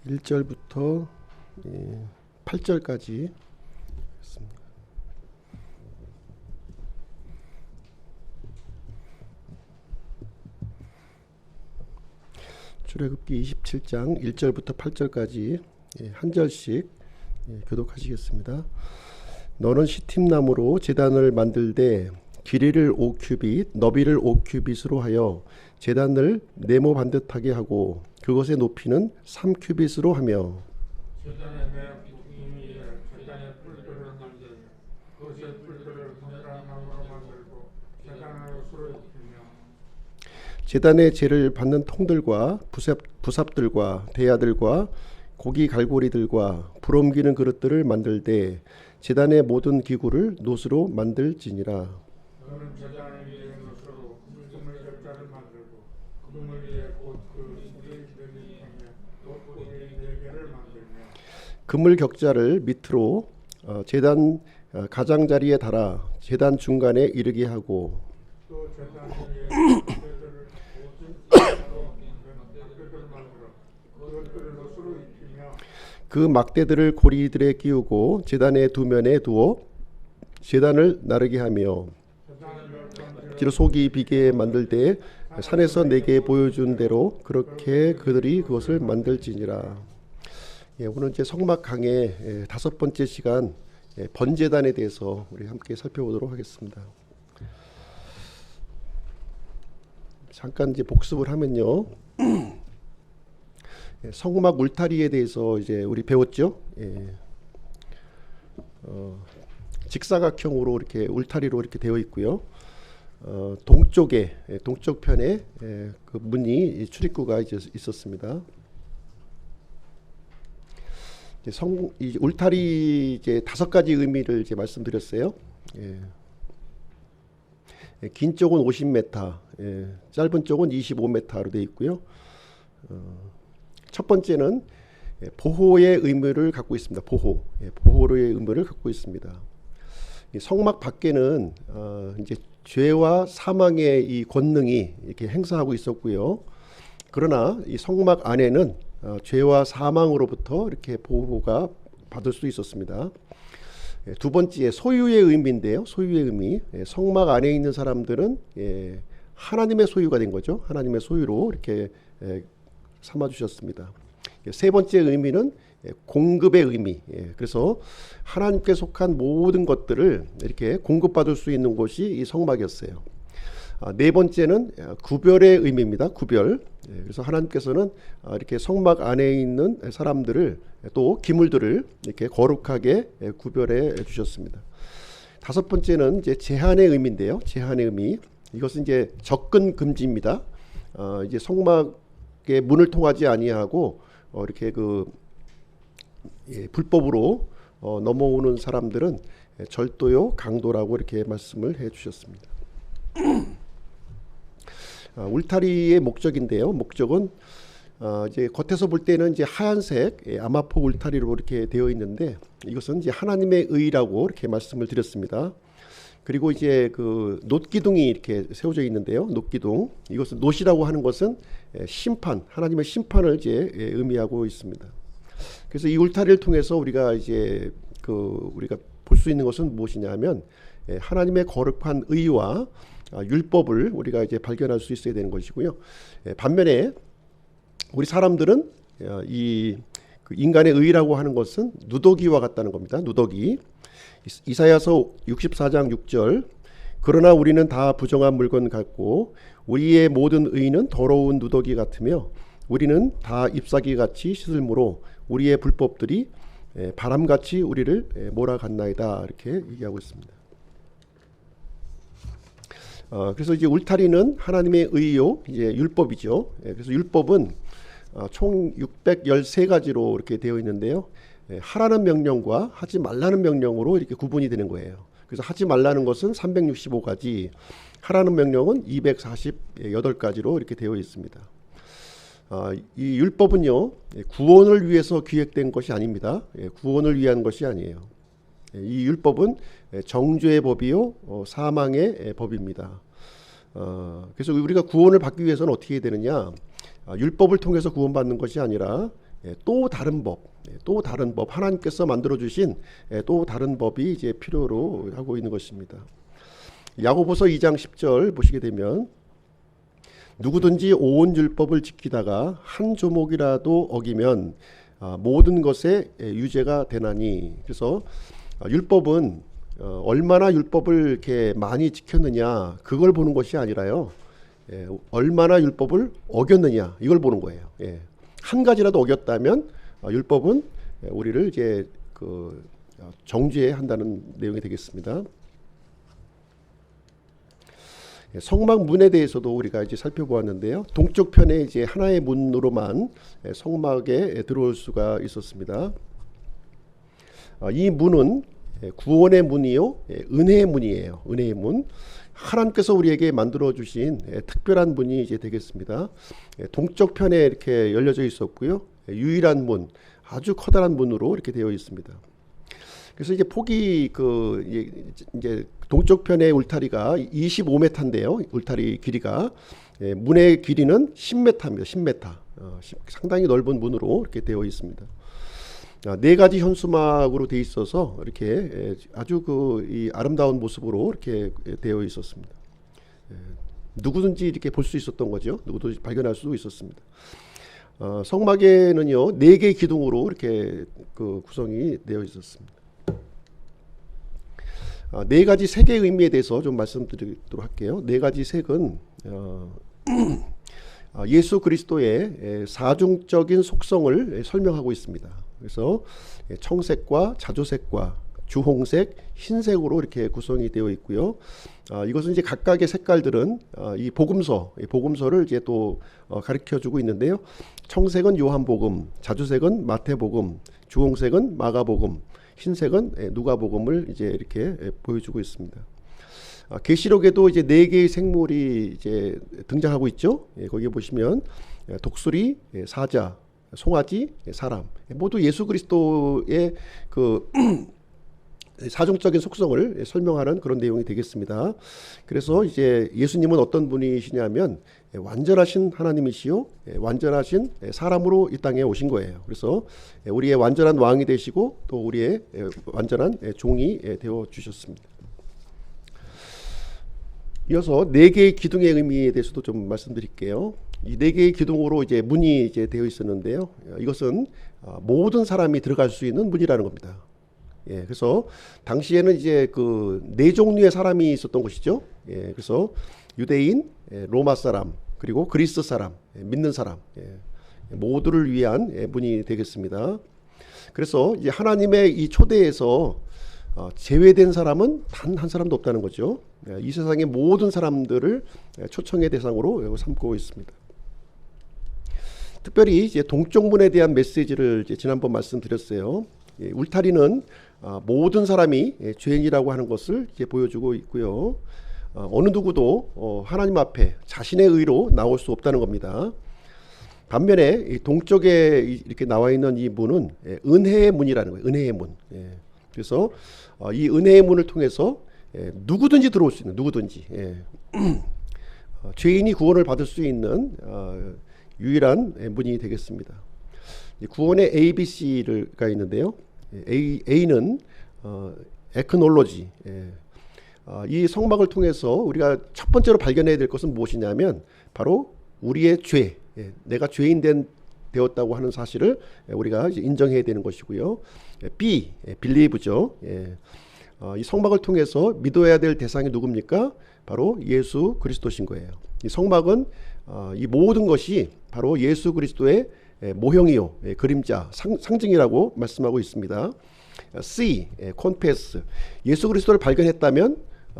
1절부터 8절까지 있습니다. 출애굽기 27장 1절부터 8절까지 한 절씩 교독하시겠습니다. 너는 시팀나무로 제단을 만들되 길이를 5규빗 너비를 5규빗으로 하여 제단을 네모 반듯하게 하고 그것의 높이는 3규빗으로 하며 제단의 부임 위에 제단의 뿔들을 만들고 그것의 뿔들을 동그란 나무로 만들고 제단을 수로 입히며 제단의 제를 받는 통들과 부삽들과 대야들과 고기 갈고리들과 불 옮기는 그릇들을 만들되 제단의 모든 기구를 놋으로 만들지니라. 너는 제단 위에 놋으로 그물 격자를 만들고 그물 위에 곧 그 물이 내리며 또 꼬리 4개를 만들며 그물 격자를 밑으로 제단 가장자리에 달아 제단 중간에 이르게 하고 또 제단 위에 막대들을 5cm로 막대들을 만들어 그것들을 놋으로 입히며 그 막대들을 고리들에 끼우고 제단의 두 면에 두어 제단을 나르게 하며 지로 속이 비게 만들 때 산에서 내게 보여준 대로 그렇게 그들이 그것을 만들지니라. 오늘 이제 성막 강의 5번째 시간 번제단에 대해서 우리 함께 살펴보도록 하겠습니다. 잠깐 이제 복습을 하면요. 성막 울타리에 대해서 이제 우리 배웠죠. 직사각형으로 이렇게 울타리로 이렇게 되어 있고요. 동쪽에 동쪽 편에 그 문이 출입구가 이제 있었습니다. 이 울타리 이제 5가지 의미를 이제 말씀드렸어요. 긴 쪽은 50m, 짧은 쪽은 25m로 되어 있고요. 첫 번째는 보호의 의무를 갖고 있습니다. 보호의 의무를 갖고 있습니다. 성막 밖에는 이제 죄와 사망의 이 권능이 이렇게 행사하고 있었고요. 그러나 이 성막 안에는 죄와 사망으로부터 이렇게 보호가 받을 수 있었습니다. 두 번째 소유의 의미인데요. 소유의 의미. 성막 안에 있는 사람들은 하나님의 소유가 된 거죠. 하나님의 소유로 이렇게 삼아 주셨습니다. 세 번째 의미는 공급의 의미. 그래서 하나님께 속한 모든 것들을 이렇게 공급받을 수 있는 곳이 이 성막이었어요. 네 번째는 구별의 의미입니다. 구별. 그래서 하나님께서는 이렇게 성막 안에 있는 사람들을 또 기물들을 이렇게 거룩하게 구별해 주셨습니다. 다섯 번째는 이제 제한의 의미인데요. 제한의 의미. 이것은 이제 접근 금지입니다. 이제 성막의 문을 통하지 아니하고 이렇게 불법으로 넘어오는 사람들은 절도요, 강도라고 이렇게 말씀을 해 주셨습니다. 울타리의 목적인데요. 목적은 이제 겉에서 볼 때는 이제 하얀색 아마포 울타리로 이렇게 되어 있는데 이것은 이제 하나님의 의라고 이렇게 말씀을 드렸습니다. 그리고 이제 그 놋기둥이 이렇게 세워져 있는데요. 놋기둥. 이것은 놋이라고 하는 것은 심판, 하나님의 심판을 이제 의미하고 있습니다. 그래서 이 울타리를 통해서 우리가 이제 우리가 볼 수 있는 것은 무엇이냐면 하나님의 거룩한 의와 율법을 우리가 이제 발견할 수 있어야 되는 것이고요. 반면에 우리 사람들은 이 인간의 의라고 하는 것은 누더기와 같다는 겁니다. 누더기. 이사야서 64장 6절 그러나 우리는 다 부정한 물건 같고 우리의 모든 의는 더러운 누더기 같으며 우리는 다 잎사귀 같이 시들므로 우리의 불법들이 바람같이 우리를 몰아갔나이다 이렇게 얘기하고 있습니다. 그래서 이제 울타리는 하나님의 의요 이제 율법이죠. 그래서 율법은 총 613가지로 이렇게 되어 있는데요. 하라는 명령과 하지 말라는 명령으로 이렇게 구분이 되는 거예요. 그래서 하지 말라는 것은 365가지, 하라는 명령은 248가지로 이렇게 되어 있습니다. 이 율법은요, 구원을 위해서 기획된 것이 아닙니다. 구원을 위한 것이 아니에요. 이 율법은 정죄의 법이요, 사망의 법입니다. 그래서 우리가 구원을 받기 위해서는 어떻게 해야 되느냐? 율법을 통해서 구원받는 것이 아니라 또 다른 법, 또 다른 법, 하나님께서 만들어 주신 또 다른 법이 이제 필요로 하고 있는 것입니다. 야고보서 2장 10절 보시게 되면 누구든지 온 율법을 지키다가 한 조목이라도 어기면 모든 것에 유죄가 되나니. 그래서 율법은 얼마나 율법을 이렇게 많이 지켰느냐 그걸 보는 것이 아니라요. 얼마나 율법을 어겼느냐 이걸 보는 거예요. 한 가지라도 어겼다면 율법은 우리를 이제 그 정죄해야 한다는 내용이 되겠습니다. 성막 문에 대해서도 우리가 이제 살펴보았는데요. 동쪽 편에 이제 하나의 문으로만 성막에 들어올 수가 있었습니다. 이 문은 구원의 문이요, 은혜의 문이에요. 은혜의 문. 하나님께서 우리에게 만들어 주신 특별한 문이 이제 되겠습니다. 동쪽 편에 이렇게 열려져 있었고요. 유일한 문, 아주 커다란 문으로 이렇게 되어 있습니다. 그래서 이제 폭이 이제 동쪽 편의 울타리가 25m인데요. 울타리 길이가 문의 길이는 10m입니다. 10m. 상당히 넓은 문으로 이렇게 되어 있습니다. 네 가지 현수막으로 되어 있어서 이렇게 아주 이 아름다운 모습으로 이렇게 되어 있었습니다. 누구든지 이렇게 볼 수 있었던 거죠. 누구든지 발견할 수도 있었습니다. 성막에는요 4개의 기둥으로 이렇게 그 구성이 되어 있었습니다. 네 가지 색의 의미에 대해서 좀 말씀드리도록 할게요. 네 가지 색은 예수 그리스도의 사중적인 속성을 설명하고 있습니다. 그래서 청색과 자주색과 주홍색, 흰색으로 이렇게 구성이 되어 있고요. 이것은 이제 각각의 색깔들은 이 복음서를 이제 또 가르쳐주고 있는데요. 청색은 요한복음, 자주색은 마태복음, 주홍색은 마가복음, 흰색은 누가복음을 이제 이렇게 보여주고 있습니다. 계시록에도 이제 4개의 생물이 이제 등장하고 있죠. 거기에 보시면 독수리, 사자, 송아지, 사람 모두 예수 그리스도의 그 사중적인 속성을 설명하는 그런 내용이 되겠습니다. 그래서 이제 예수님은 어떤 분이시냐면 완전하신 하나님이시요 완전하신 사람으로 이 땅에 오신 거예요. 그래서 우리의 완전한 왕이 되시고 또 우리의 완전한 종이 되어 주셨습니다. 이어서 4개의 기둥의 의미에 대해서도 좀 말씀드릴게요. 이 4개의 기둥으로 이제 문이 이제 되어 있었는데요. 이것은 모든 사람이 들어갈 수 있는 문이라는 겁니다. 그래서 당시에는 이제 그 4종류의 사람이 있었던 것이죠. 그래서 유대인, 로마 사람, 그리고 그리스 사람, 믿는 사람, 모두를 위한 문이 되겠습니다. 그래서 이제 하나님의 이 초대에서 제외된 사람은 단 한 사람도 없다는 거죠. 이 세상의 모든 사람들을 초청의 대상으로 삼고 있습니다. 특별히 이제 동쪽 문에 대한 메시지를 이제 지난번 말씀드렸어요. 울타리는 모든 사람이 죄인이라고 하는 것을 이제 보여주고 있고요. 어느 누구도 하나님 앞에 자신의 의로 나올 수 없다는 겁니다. 반면에 이 동쪽에 이렇게 나와 있는 이 문은 은혜의 문이라는 거예요. 은혜의 문. 그래서 이 은혜의 문을 통해서 누구든지 들어올 수 있는 누구든지 죄인이 구원을 받을 수 있는 유일한 문이 되겠습니다. 구원의 ABC가 있는데요. A는 에크놀로지. 이 성막을 통해서 우리가 첫 번째로 발견해야 될 것은 무엇이냐면 바로 우리의 죄, 내가 죄인 되었다고 하는 사실을 우리가 인정해야 되는 것이고요. B, believe죠. 이 성막을 통해서 믿어야 될 대상이 누굽니까? 바로 예수 그리스도신 거예요. 이 성막은 이 모든 것이 바로 예수 그리스도의 모형이요, 그림자, 상징이라고 말씀하고 있습니다. C, confess. 예수 그리스도를 발견했다면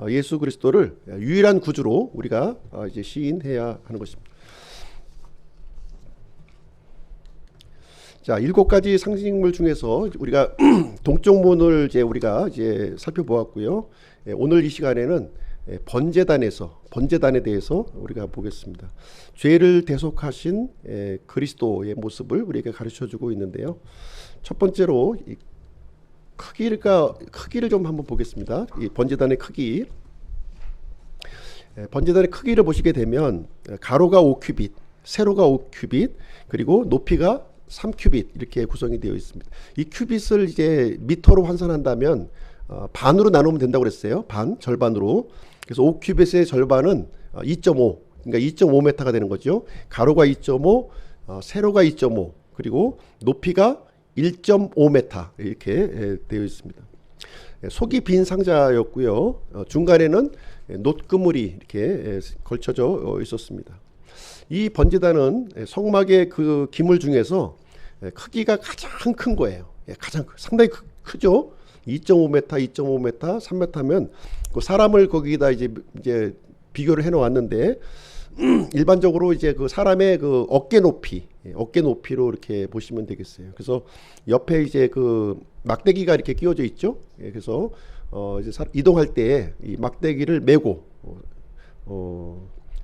예수 그리스도를 유일한 구주로 우리가 이제 시인해야 하는 것입니다. 자, 7가지 상징물 중에서 우리가 동쪽 문을 우리가 살펴보았고요. 오늘 이 시간에는 번제단에 대해서 우리가 보겠습니다. 죄를 대속하신 그리스도의 모습을 우리에게 가르쳐주고 있는데요. 첫 번째로 이 크기를 좀 한번 보겠습니다. 이 번제단의 크기. 번제단의 크기를 보시게 되면 가로가 5큐빗, 세로가 5큐빗, 그리고 높이가 3큐빗 이렇게 구성이 되어 있습니다. 이 큐빗을 이제 미터로 환산한다면 반으로 나누면 된다고 그랬어요. 절반으로. 그래서 5큐빗의 절반은 2.5, 그러니까 2.5m가 되는 거죠. 가로가 2.5, 세로가 2.5, 그리고 높이가 1.5m 이렇게 되어 있습니다. 속이 빈 상자였고요. 중간에는 놋그물이 이렇게 걸쳐져 있었습니다. 이 번제단은 성막의 그 기물 중에서 크기가 가장 큰 거예요. 상당히 크죠. 2.5m, 2.5m, 3m면 그 사람을 거기다 이제 비교를 해 놓았는데 일반적으로 이제 그 사람의 그 어깨 높이로 이렇게 보시면 되겠어요. 그래서 옆에 이제 그 막대기가 이렇게 끼워져 있죠. 그래서 이제 이동할 때 이 막대기를 메고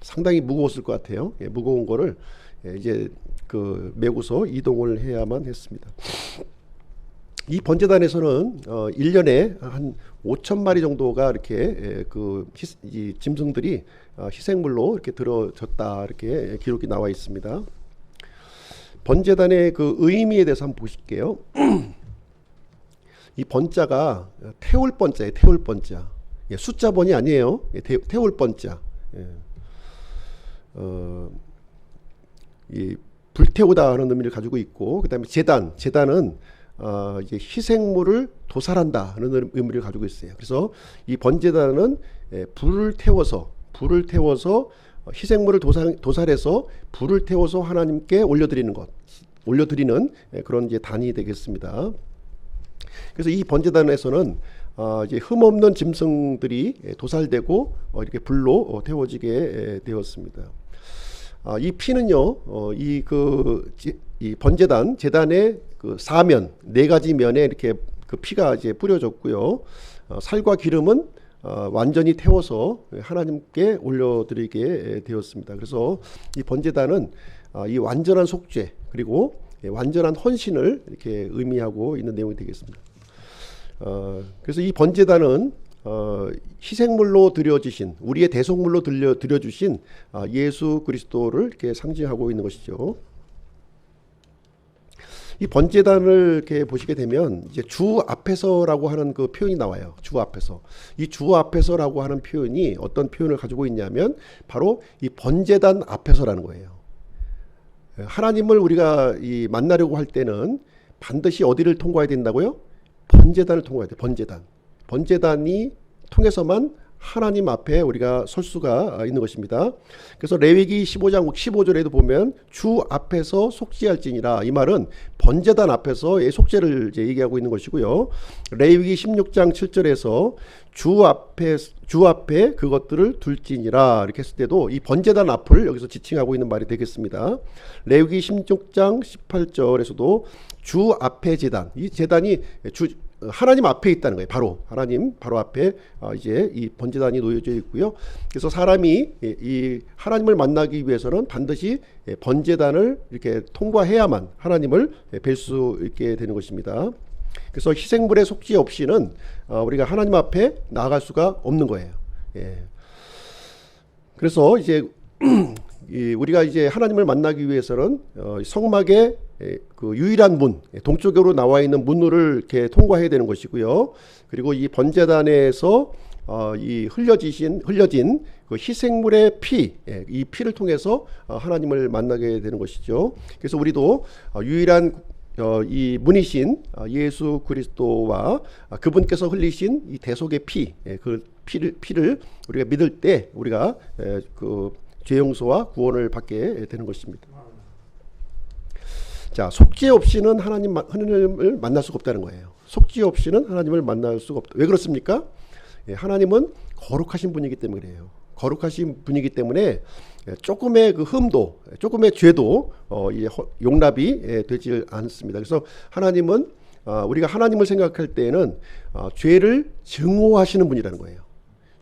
상당히 무거웠을 것 같아요. 무거운 거를 이제 그 메고서 이동을 해야만 했습니다. 이 번제단에서는 1년에 한 5,000마리 정도가 이렇게 이 짐승들이 희생물로 이렇게 들어졌다 이렇게 기록이 나와 있습니다. 번제단의 그 의미에 대해서 한번 보실게요. 이 번자가 태울 번자예요. 태울 번자. 숫자 번이 아니에요. 태울 번자. 이 불태우다 하는 의미를 가지고 있고, 그다음에 제단은 이제 희생물을 도살한다 하는 의미를 가지고 있어요. 그래서 이 번제단은 불을 태워서 희생물을 도살해서 불을 태워서 하나님께 올려드리는 그런 이제 단이 되겠습니다. 그래서 이 번제단에서는 이제 흠없는 짐승들이 도살되고 이렇게 불로 태워지게 되었습니다. 이 피는요, 이 번제단 제단의 그 사면 4가지 면에 이렇게 그 피가 이제 뿌려졌고요. 살과 기름은 완전히 태워서 하나님께 올려드리게 되었습니다. 그래서 이 번제단은 이 완전한 속죄 그리고 완전한 헌신을 이렇게 의미하고 있는 내용이 되겠습니다. 그래서 이 번제단은 희생물로 드려지신 우리의 대속물로 드려주신 예수 그리스도를 이렇게 상징하고 있는 것이죠. 이 번제단을 이렇게 보시게 되면 이제 주 앞에서라고 하는 그 표현이 나와요. 주 앞에서. 이 주 앞에서라고 하는 표현이 어떤 표현을 가지고 있냐면 바로 이 번제단 앞에서라는 거예요. 하나님을 우리가 만나려고 할 때는 반드시 어디를 통과해야 된다고요? 번제단을 통과해야 돼. 번제단이 통해서만 하나님 앞에 우리가 설 수가 있는 것입니다. 그래서 레위기 15장 15절에도 보면 주 앞에서 속죄할지니라, 이 말은 번제단 앞에서의 속죄를 이제 얘기하고 있는 것이고요. 레위기 16장 7절에서 주 앞에 그것들을 둘지니라 이렇게 했을 때도 이 번제단 앞을 여기서 지칭하고 있는 말이 되겠습니다. 레위기 16장 18절에서도 주 앞에 제단, 이 제단이 하나님 앞에 있다는 거예요. 하나님 바로 앞에 이제 이 번제단이 놓여져 있고요. 그래서 사람이 이 하나님을 만나기 위해서는 반드시 번제단을 이렇게 통과해야만 하나님을 뵐 수 있게 되는 것입니다. 그래서 희생물의 속죄 없이는 우리가 하나님 앞에 나아갈 수가 없는 거예요. 그래서 이제 우리가 이제 하나님을 만나기 위해서는 성막의 그 유일한 문, 동쪽으로 나와 있는 문을 이렇게 통과해야 되는 것이고요. 그리고 이 번제단에서 이 흘려진 그 희생물의 이 피를 통해서 하나님을 만나게 되는 것이죠. 그래서 우리도 유일한 이 문이신 예수 그리스도와 그분께서 흘리신 이 대속의 그 피를 우리가 믿을 때 우리가 그 죄 용서와 구원을 받게 되는 것입니다. 자, 속죄 없이는 하나님을 만날 수가 없다는 거예요. 속죄 없이는 하나님을 만날 수가 없다. 왜 그렇습니까? 하나님은 거룩하신 분이기 때문에 그래요. 거룩하신 분이기 때문에 조금의 그 흠도, 조금의 죄도 용납이 되지 않습니다. 그래서 하나님은 우리가 하나님을 생각할 때에는 죄를 증오하시는 분이라는 거예요.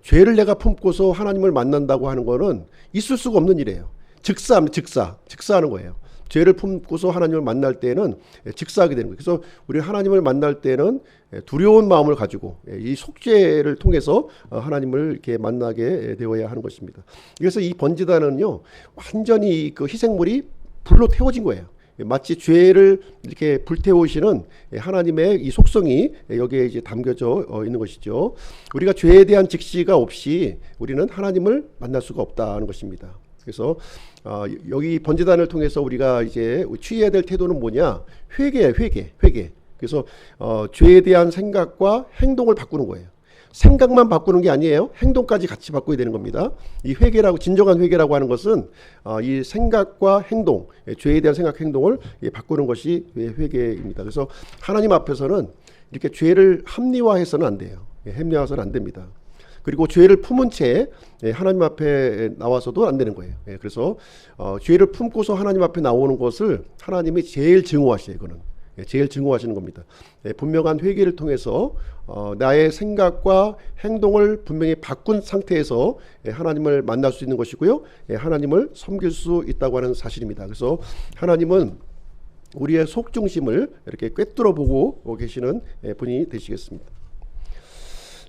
죄를 내가 품고서 하나님을 만난다고 하는 거는 있을 수가 없는 일이에요. 즉사하는 거예요. 죄를 품고서 하나님을 만날 때는 즉사하게 되는 거예요. 그래서 우리 하나님을 만날 때는 두려운 마음을 가지고 이 속죄를 통해서 하나님을 이렇게 만나게 되어야 하는 것입니다. 그래서 이 번제단은요, 완전히 그 희생물이 불로 태워진 거예요. 마치 죄를 이렇게 불태우시는 하나님의 이 속성이 여기에 이제 담겨져 있는 것이죠. 우리가 죄에 대한 직시가 없이 우리는 하나님을 만날 수가 없다는 것입니다. 그래서 여기 번제단을 통해서 우리가 이제 취해야 될 태도는 뭐냐? 회개예요, 회개. 그래서 죄에 대한 생각과 행동을 바꾸는 거예요. 생각만 바꾸는 게 아니에요. 행동까지 같이 바꿔야 되는 겁니다. 이 회개라고, 진정한 회개라고 하는 것은 이 생각과 행동, 죄에 대한 생각, 행동을 바꾸는 것이 회개입니다. 그래서 하나님 앞에서는 이렇게 죄를 합리화해서는 안 돼요. 합리화해서는 안 됩니다. 그리고 죄를 품은 채 하나님 앞에 나와서도 안 되는 거예요. 그래서 죄를 품고서 하나님 앞에 나오는 것을 하나님이 제일 증오하시죠. 이거는 제일 증오하시는 겁니다. 분명한 회개를 통해서 나의 생각과 행동을 분명히 바꾼 상태에서 하나님을 만날 수 있는 것이고요. 하나님을 섬길 수 있다고 하는 사실입니다. 그래서 하나님은 우리의 속중심을 이렇게 꿰뚫어 보고 계시는 분이 되시겠습니다.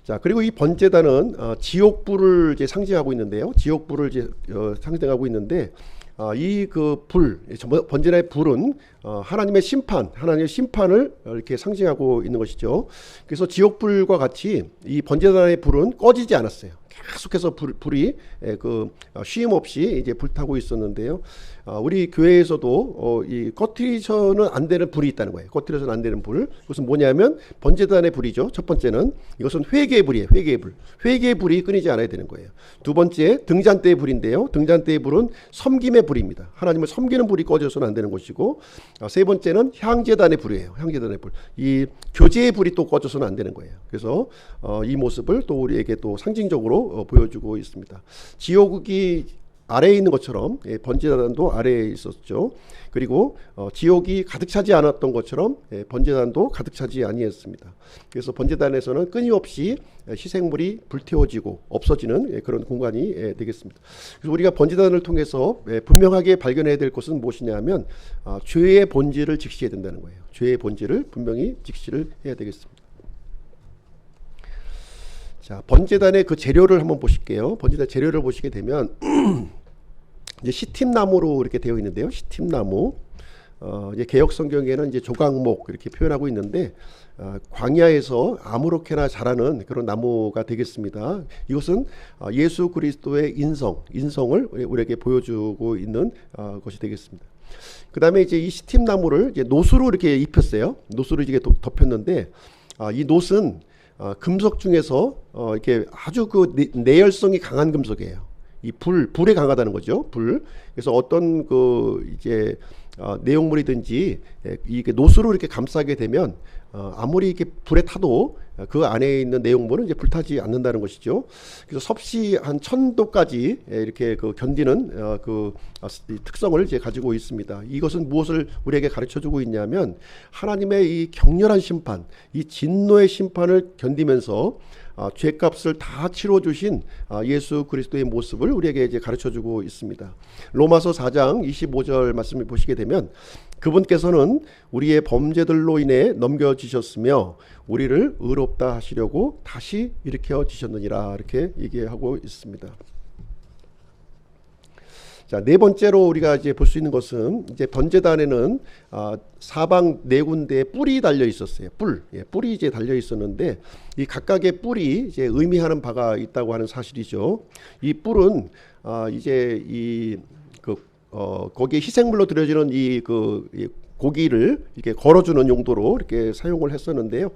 자, 그리고 이 번제단은 지옥불을 이제 상징하고 있는데요. 지옥불을 이제 상징하고 있는데 이 그 불, 번제단의 불은 하나님의 심판을 이렇게 상징하고 있는 것이죠. 그래서 지옥불과 같이 이 번제단의 불은 꺼지지 않았어요. 계속해서 불이 쉼 없이 이제 불타고 있었는데요. 우리 교회에서도 이 꺼트려서는 안 되는 불이 있다는 거예요. 꺼트려서는 안 되는 불. 그것은 뭐냐면 번제단의 불이죠. 첫 번째는 이것은 회개의 불이에요. 회개의 불. 회개의 불이 끊이지 않아야 되는 거예요. 두 번째 등잔대의 불인데요. 등잔대의 불은 섬김의 불입니다. 하나님을 섬기는 불이 꺼져서는 안 되는 것이고, 세 번째는 향제단의 불이에요. 향제단의 불. 이 교제의 불이 또 꺼져서는 안 되는 거예요. 그래서 이 모습을 또 우리에게 또 상징적으로 보여주고 있습니다. 지옥이 아래에 있는 것처럼 번제단도 아래에 있었죠. 그리고 지옥이 가득 차지 않았던 것처럼 번제단도 가득 차지 아니했습니다. 그래서 번제단에서는 끊임없이 희생물이 불태워지고 없어지는 그런 공간이 되겠습니다. 그래서 우리가 번제단을 통해서 분명하게 발견해야 될 것은 무엇이냐면 죄의 본질을 직시해야 된다는 거예요. 죄의 본질을 분명히 직시를 해야 되겠습니다. 자, 번제단의 그 재료를 한번 보실게요. 번제단 재료를 보시게 되면 이제 시팀나무로 이렇게 되어 있는데요. 시팀나무. 이제 개역 성경에는 이제 조각목 이렇게 표현하고 있는데 광야에서 아무렇게나 자라는 그런 나무가 되겠습니다. 이것은 예수 그리스도의 인성을 우리에게 보여주고 있는 것이 되겠습니다. 그 다음에 이제 이 시팀나무를 이제 노수로 이렇게 입혔어요. 노수로 이렇게 덮였는데 이 노스는 금속 중에서 이렇게 아주 그 내열성이 강한 금속이에요. 이 불에 강하다는 거죠. 불. 그래서 어떤 그 이제 내용물이든지 이게 노수로 이렇게 감싸게 되면 아무리 이렇게 불에 타도 그 안에 있는 내용물은 이제 불타지 않는다는 것이죠. 그래서 섭씨 한 1000도까지 이렇게 그 견디는 그 특성을 이제 가지고 있습니다. 이것은 무엇을 우리에게 가르쳐주고 있냐면 하나님의 이 격렬한 심판, 이 진노의 심판을 견디면서 죄값을 다 치러주신 예수 그리스도의 모습을 우리에게 이제 가르쳐주고 있습니다. 로마서 4장 25절 말씀을 보시게 되면 그분께서는 우리의 범죄들로 인해 넘겨지셨으며 우리를 의롭다 하시려고 다시 일으켜지셨느니라 이렇게 얘기하고 있습니다. 자, 네 번째로 우리가 이제 볼 수 있는 것은 이제 번제단에는 사방 네 군데에 뿔이 달려 있었어요. 뿔이 이제 달려 있었는데 이 각각의 뿔이 이제 의미하는 바가 있다고 하는 사실이죠. 이 뿔은 이제 이 거기에 희생물로 드려지는 이 고기를 이렇게 걸어주는 용도로 이렇게 사용을 했었는데요.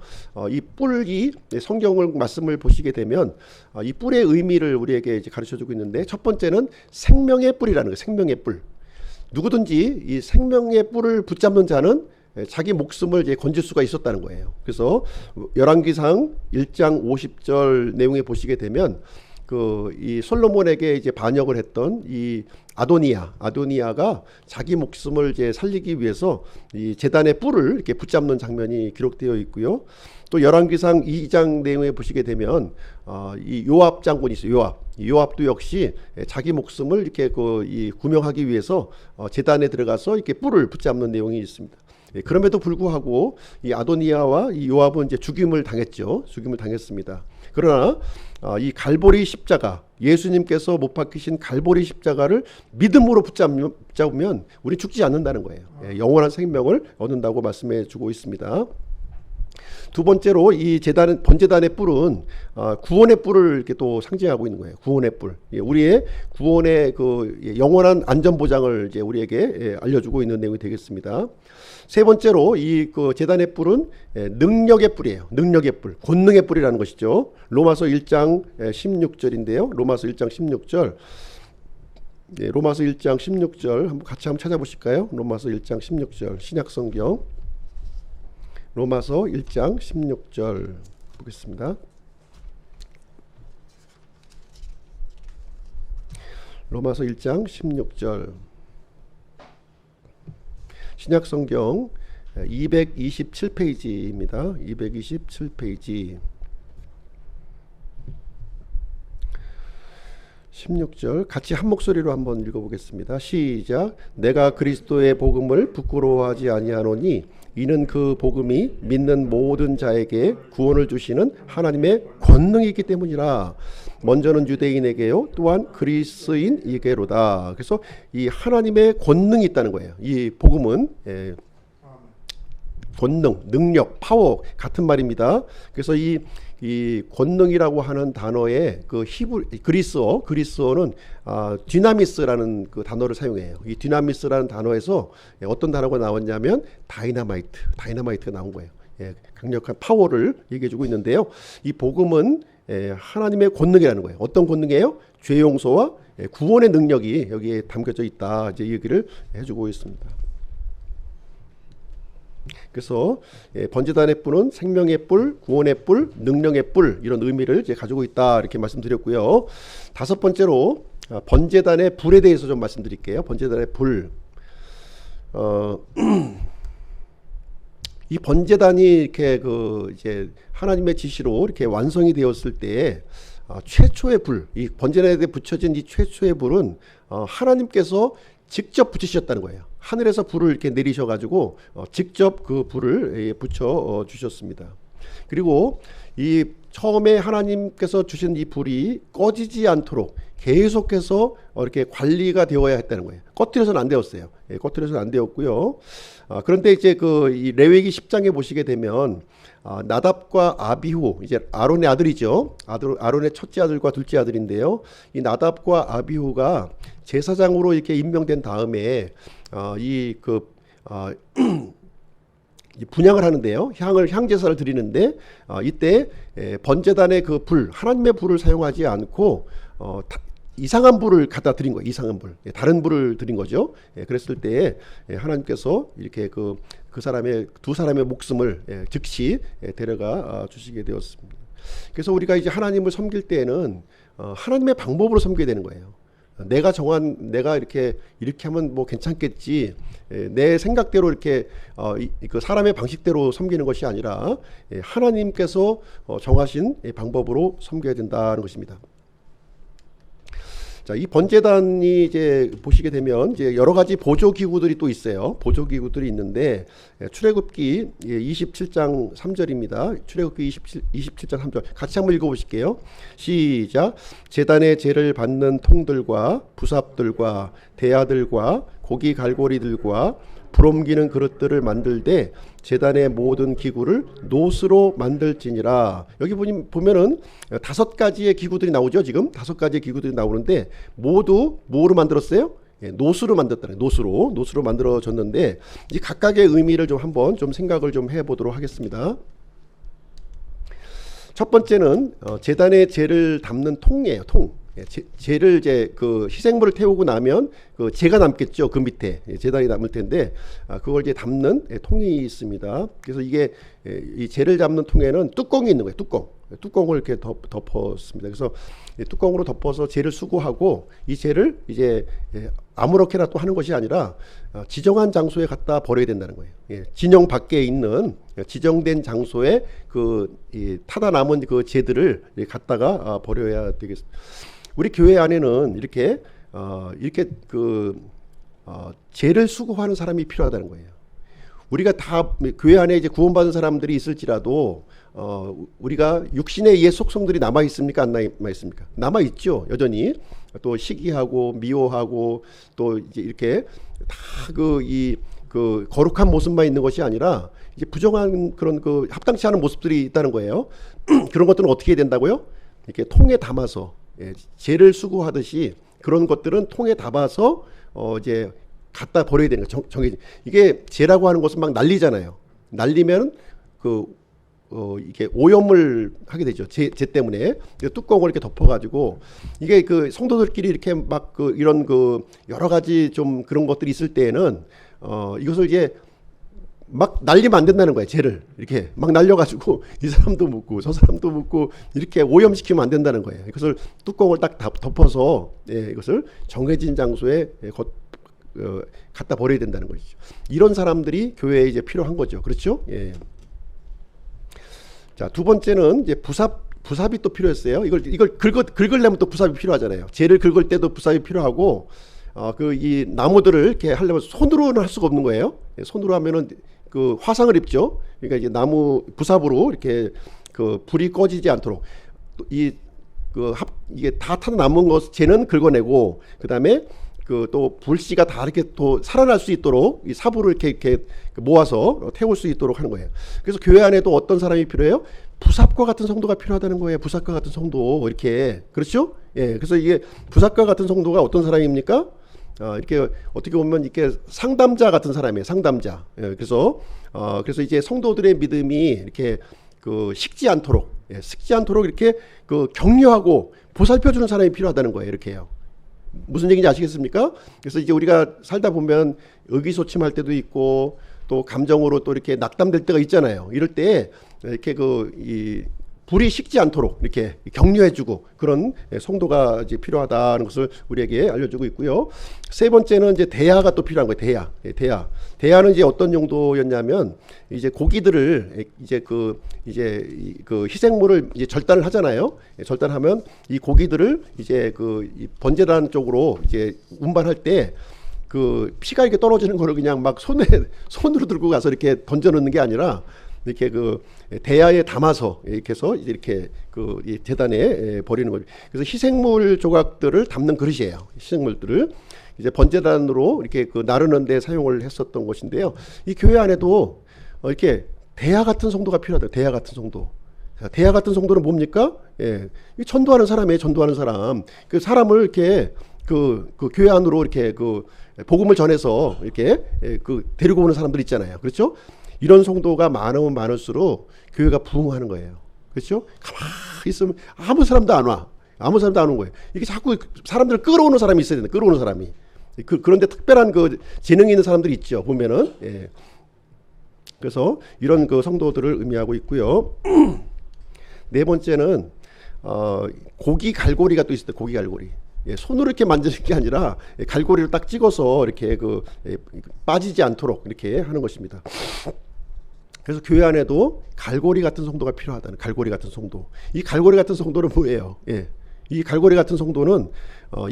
이 뿔이 성경을 말씀을 보시게 되면 이 뿔의 의미를 우리에게 이제 가르쳐주고 있는데 첫 번째는 생명의 뿔이라는 거예요. 생명의 뿔. 누구든지 이 생명의 뿔을 붙잡는 자는 자기 목숨을 이제 건질 수가 있었다는 거예요. 그래서 열왕기상 1장 50절 내용에 보시게 되면 이 솔로몬에게 이제 반역을 했던 이 아도니아가 자기 목숨을 이제 살리기 위해서 이 제단의 뿔을 이렇게 붙잡는 장면이 기록되어 있고요. 또 열왕기상 2장 내용에 보시게 되면 이 요압 장군이 있어요. 요압도 역시 자기 목숨을 이렇게 구명하기 위해서 제단에 들어가서 이렇게 뿔을 붙잡는 내용이 있습니다. 그럼에도 불구하고 이 아도니아와 이 요압은 이제 죽임을 당했죠. 죽임을 당했습니다. 그러나 이 갈보리 십자가, 예수님께서 못 박히신 갈보리 십자가를 믿음으로 붙잡으면 우리 죽지 않는다는 거예요. 영원한 생명을 얻는다고 말씀해 주고 있습니다. 두 번째로 이 번제단의 뿔은 구원의 뿔을 이렇게 또 상징하고 있는 거예요. 구원의 뿔. 우리의 구원의 그 영원한 안전 보장을 이제 우리에게 알려주고 있는 내용이 되겠습니다. 세 번째로 이 그 제단의 뿔은 능력의 뿔이에요. 능력의 뿔, 권능의 뿔이라는 것이죠. 로마서 1장 16절인데요. 로마서 1장 16절. 로마서 1장 16절 같이 한번 찾아보실까요? 로마서 1장 16절 신약성경. 로마서 1장 16절 보겠습니다. 로마서 1장 16절 신약성경 227페이지입니다. 227페이지 16절 같이 한 목소리로 한번 읽어보겠습니다. 시작. 내가 그리스도의 복음을 부끄러워하지 아니하노니 이는 그 복음이 믿는 모든 자에게 구원을 주시는 하나님의 권능이 있기 때문이라. 먼저는 유대인에게요 또한 그리스인에게로다. 그래서 이 하나님의 권능이 있다는 거예요. 이 복음은 권능, 능력, 파워 같은 말입니다. 그래서 이 권능이라고 하는 단어의 그 그리스어는 디나미스라는 그 단어를 사용해요. 이 디나미스라는 단어에서 어떤 단어가 나왔냐면 다이너마이트가 나온 거예요. 강력한 파워를 얘기해주고 있는데요. 이 복음은 하나님의 권능이라는 거예요. 어떤 권능이에요? 죄 용서와 구원의 능력이 여기에 담겨져 있다. 이제 얘기를 해주고 있습니다. 그래서 번제단의 뿔은 생명의 뿔, 구원의 뿔, 능력의 뿔 이런 의미를 이제 가지고 있다 이렇게 말씀드렸고요. 다섯 번째로 번제단의 불에 대해서 좀 말씀드릴게요. 번제단의 불. 이 번제단이 이렇게 그 이제 하나님의 지시로 이렇게 완성이 되었을 때 최초의 불, 이 번제단에 붙여진 이 최초의 불은 하나님께서 직접 붙이셨다는 거예요. 하늘에서 불을 이렇게 내리셔가지고 직접 그 불을 붙여 주셨습니다. 그리고 이 처음에 하나님께서 주신 이 불이 꺼지지 않도록 계속해서 이렇게 관리가 되어야 했다는 거예요. 꺼트려서는 안 되었어요. 꺼트려서는 안 되었고요. 그런데 이제 그 이 레위기 10장에 보시게 되면 나답과 아비후, 이제 아론의 아들이죠. 아론의 첫째 아들과 둘째 아들인데요. 이 나답과 아비후가 제사장으로 이렇게 임명된 다음에 분향을 하는데요. 향제사를 드리는데 이때 번제단의 그 불, 하나님의 불을 사용하지 않고 이상한 불을 갖다 드린 거예요. 이상한 불, 다른 불을 드린 거죠. 그랬을 때 하나님께서 이렇게 그 사람의 두 사람의 목숨을 즉시 데려가 주시게 되었습니다. 그래서 우리가 이제 하나님을 섬길 때에는 하나님의 방법으로 섬겨야 되는 거예요. 내가 이렇게 하면 뭐 괜찮겠지, 내 생각대로 이렇게 그 사람의 방식대로 섬기는 것이 아니라 하나님께서 정하신 방법으로 섬겨야 된다는 것입니다. 자, 이 번제단이 이제 보시게 되면 이제 여러 가지 보조 기구들이 또 있어요. 보조 기구들이 있는데 출애굽기 27장 3절입니다. 출애굽기 27장 3절 같이 한번 읽어보실게요. 시작. 제단의 제를 받는 통들과 부삽들과 대야들과 고기 갈고리들과 불 옮기는 그릇들을 만들되 제단의 모든 기구를 노스로 만들지니라. 여기 보면은 5가지의 기구들이 나오죠. 지금 5가지의 기구들이 나오는데 모두 뭐로 만들었어요? 노스로 만들었다는, 노스로 만들어졌는데 이 각각의 의미를 좀 한번 좀 생각을 좀 해보도록 하겠습니다. 첫 번째는 제단의 제를 담는 통이에요. 통. 제를 이제 그 희생물을 태우고 나면 그 제가 남겠죠. 그 밑에 제단이 남을 텐데 그걸 이제 담는 통이 있습니다. 그래서 이게 이 제를 담는 통에는 뚜껑이 있는 거예요. 뚜껑을 이렇게 덮었습니다. 그래서 뚜껑으로 덮어서 제를 수거하고 이 제를 이제 아무렇게나 또 하는 것이 아니라 지정한 장소에 갖다 버려야 된다는 거예요. 진영 밖에 있는 지정된 장소에 그 타다 남은 그 제들을 갖다가 버려야 되겠습니다. 우리 교회 안에는 이렇게 제를 수거하는 사람이 필요하다는 거예요. 우리가 다 교회 안에 이제 구원받은 사람들이 있을지라도 우리가 육신에 의해 속성들이 남아 있습니까? 안 남아 있습니까? 남아 있죠. 여전히 또 시기하고 미워하고 또 이제 이렇게 다 그 거룩한 모습만 있는 것이 아니라 이제 부정한 그런 그 합당치 않은 모습들이 있다는 거예요. 그런 것들은 어떻게 해야 된다고요? 이렇게 통에 담아서 죄를 수고하듯이 그런 것들은 통에 담아서 이제 갖다 버려야 되는 거 정해진. 이게 죄라고 하는 것은 막 날리잖아요. 날리면 이게 오염을 하게 되죠. 죄 때문에 뚜껑을 이렇게 덮어가지고 이게 그 성도들끼리 이렇게 막 이런 여러 가지 좀 그런 것들이 있을 때에는 이것을 이제 막 날리면 안 된다는 거예요. 죄를 이렇게 막 날려가지고 이 사람도 묻고 저 사람도 묻고 이렇게 오염시키면 안 된다는 거예요. 이것을 뚜껑을 딱 덮어서 이것을 정해진 장소에 갖다 버려야 된다는 것이죠. 이런 사람들이 교회에 이제 필요한 거죠. 그렇죠? 예. 자, 두 번째는 이제 부삽이 또 필요했어요. 이걸 긁으려면 또 부삽이 필요하잖아요. 재를 긁을 때도 부삽이 필요하고, 이 나무들을 이렇게 하려면 손으로는 할 수가 없는 거예요. 손으로 하면은 그 화상을 입죠. 그러니까 이제 나무 부삽으로 이렇게 그 불이 꺼지지 않도록 이게 다 타서 남은 것 재는 긁어내고, 그 다음에 또 불씨가 다 이렇게 또 살아날 수 있도록 이 사부를 이렇게 모아서 태울 수 있도록 하는 거예요. 그래서 교회 안에도 어떤 사람이 필요해요? 부삽과 같은 성도가 필요하다는 거예요. 부삽과 같은 성도 이렇게 그렇죠? 예, 그래서 이게 부삽과 같은 성도가 어떤 사람입니까? 이렇게 어떻게 보면 이렇게 상담자 같은 사람이에요. 상담자. 예, 그래서 이제 성도들의 믿음이 이렇게 식지 않도록 이렇게 격려하고 보살펴주는 사람이 필요하다는 거예요. 이렇게요. 무슨 얘기인지 아시겠습니까? 그래서 이제 우리가 살다 보면 의기소침할 때도 있고 또 감정으로 또 이렇게 낙담될 때가 있잖아요. 이럴 때 이렇게 이 불이 식지 않도록 이렇게 격려해주고 그런 성도가 이제 필요하다는 것을 우리에게 알려주고 있고요. 세 번째는 이제 대야가 또 필요한 거예요. 대야는 이제 어떤 용도였냐면 이제 고기들을 이제 희생물을 이제 절단을 하잖아요. 절단하면 이 고기들을 이제 이 번제단 쪽으로 이제 운반할 때 피가 이렇게 떨어지는 거를 그냥 막 손으로 들고 가서 이렇게 던져 넣는 게 아니라 이렇게 대야에 담아서 이렇게 해서 이렇게 이 제단에 버리는 거죠. 그래서 희생물 조각들을 담는 그릇이에요. 희생물들을 이제 번제단으로 이렇게 나르는 데 사용을 했었던 것인데요. 이 교회 안에도 이렇게 대야 같은 성도가 필요하다. 대야 같은 성도. 대야 같은 성도는 뭡니까? 예, 전도하는 사람이에요. 전도하는 사람. 사람을 이렇게 교회 안으로 이렇게 복음을 전해서 이렇게 데리고 오는 사람들 있잖아요. 그렇죠? 이런 성도가 많으면 많을수록 교회가 부흥하는 거예요. 그렇죠? 가만히 있으면 아무 사람도 안 와. 아무 사람도 안 오는 거예요. 이게 자꾸 사람들을 끌어오는 사람이 있어야 된다. 끌어오는 사람이. 그런데 특별한 재능이 있는 사람들이 있죠. 보면은. 예. 그래서 이런 성도들을 의미하고 있고요. 네 번째는 고기 갈고리가 또 있어요. 고기 갈고리. 예, 손으로 이렇게 만지는 게 아니라 갈고리를 딱 찍어서 이렇게 빠지지 않도록 이렇게 하는 것입니다. 그래서 교회 안에도 갈고리 같은 성도가 필요하다는 갈고리 같은 성도. 이 갈고리 같은 성도는 뭐예요? 예, 이 갈고리 같은 성도는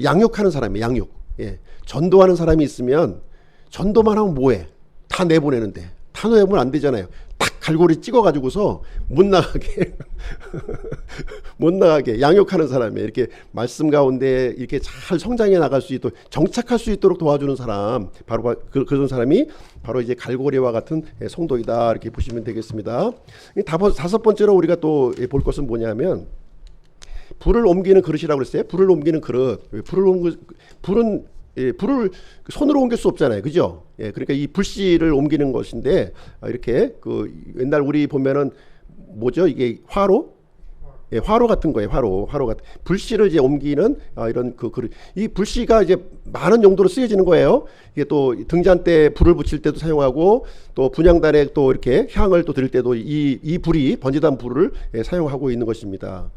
양육하는 사람이에요. 양육. 예, 전도하는 사람이 있으면 전도만 하면 뭐해? 다 내보내는데 다 내보내면 안 되잖아요. 딱 갈고리 찍어가지고서 못 나가게 못 나가게 양육하는 사람이 이렇게 말씀 가운데 이렇게 잘 성장해 나갈 수 있도록 정착할 수 있도록 도와주는 사람 바로 그런 사람이 바로 이제 갈고리와 같은 성도이다 이렇게 보시면 되겠습니다. 다섯 번째로 우리가 또 볼 것은 뭐냐면 불을 옮기는 그릇이라고 그랬어요. 불을 옮기는 그릇. 불은 불을 손으로 옮길 수 없잖아요. 그죠? 예, 그러니까 이 불씨를 옮기는 것인데, 이렇게 옛날 우리 보면은 뭐죠? 이게 화로? 예, 화로 같은 거예요. 화로 같은. 불씨를 이제 옮기는 이런 그릇. 이 불씨가 이제 많은 용도로 쓰여지는 거예요. 이게 또 등잔 때 불을 붙일 때도 사용하고 또 분향단에 또 이렇게 향을 또 드릴 때도 이 불이 번제단 불을 사용하고 있는 것입니다.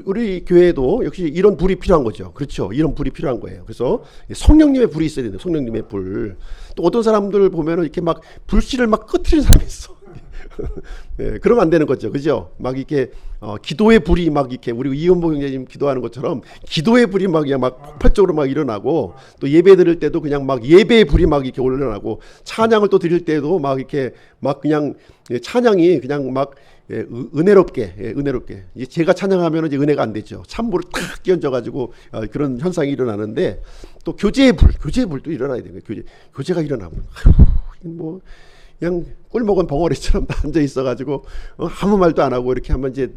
우리 교회에도 역시 이런 불이 필요한 거죠. 그렇죠. 이런 불이 필요한 거예요. 그래서 성령님의 불이 있어야 된다. 성령님의 불. 또 어떤 사람들 보면은 이렇게 막 불씨를 막 끄트리는 사람이 있어. 예, 그러면 안 되는 거죠. 그죠? 막 이렇게 기도의 불이 막 이렇게 우리 이은복 형제님 기도하는 것처럼 기도의 불이 막 그냥 막 폭발적으로 막 일어나고, 또 예배 드릴 때도 그냥 막 예배의 불이 막 이렇게 올라나고, 찬양을 또 드릴 때도 막 이렇게 막 그냥 찬양이 그냥 막 은혜롭게, 은혜롭게. 제가 찬양하면 이제 은혜가 안 되죠. 찬물을 탁 끼얹어가지고 그런 현상이 일어나는데, 또 교제의 불도 일어나야 되는 거예요. 교제가 일어나면 뭐 그냥 꿀 먹은 벙어리처럼 앉아 있어가지고 아무 말도 안 하고 이렇게 하면 이제